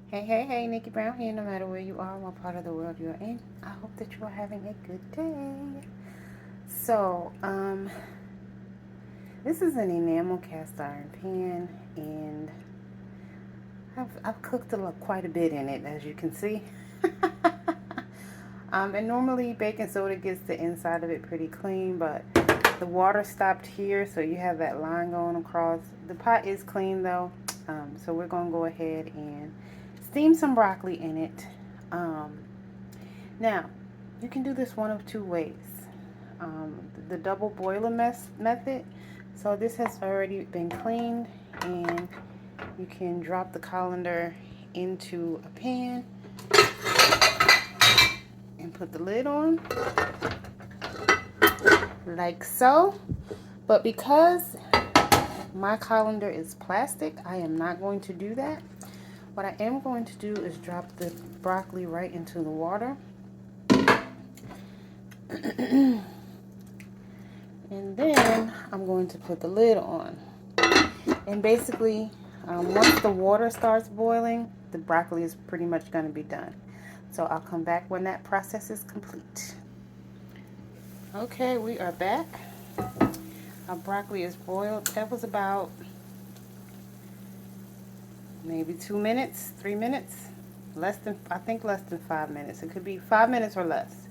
Hey, hey, hey, Nickie Brown here. No matter where you are, what part of the world you're in, I hope that you are having a good day. So, this is an enamel cast iron pan, and I've cooked quite a bit in it, as you can see. And normally baking soda gets the inside of it pretty clean, but the water stopped here, so you have that line going across. The pot is clean though, so we're gonna go ahead and steam some broccoli in it. Now, you can do this one of two ways. The double boiler method. So this has already been cleaned, and you can drop the colander into a pan and put the lid on like so. But because my colander is plastic, I am not going to do that. What I am going to do is drop the broccoli right into the water. And then I'm going to put the lid on. And basically, once the water starts boiling, the broccoli is pretty much going to be done. So I'll come back when that process is complete. Okay, we are back. Our broccoli is boiled. That was about maybe 2 minutes, 3 minutes. I think less than 5 minutes. It could be 5 minutes or less.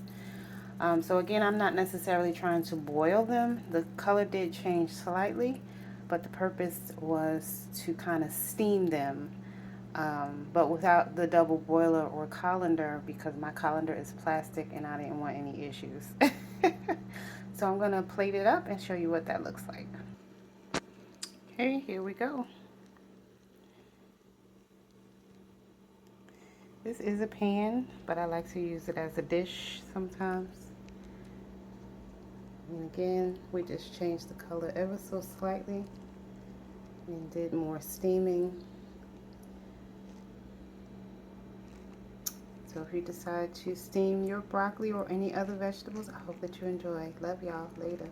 So again, I'm not necessarily trying to boil them. The color did change slightly, but the purpose was to kind of steam them, but without the double boiler or colander, because my colander is plastic and I didn't want any issues. So I'm going to plate it up and show you what that looks like. Okay, here we go. This is a pan, but I like to use it as a dish sometimes. And again, we just changed the color ever so slightly and did more steaming. So if you decide to steam your broccoli or any other vegetables, I hope that you enjoy. Love y'all. Later.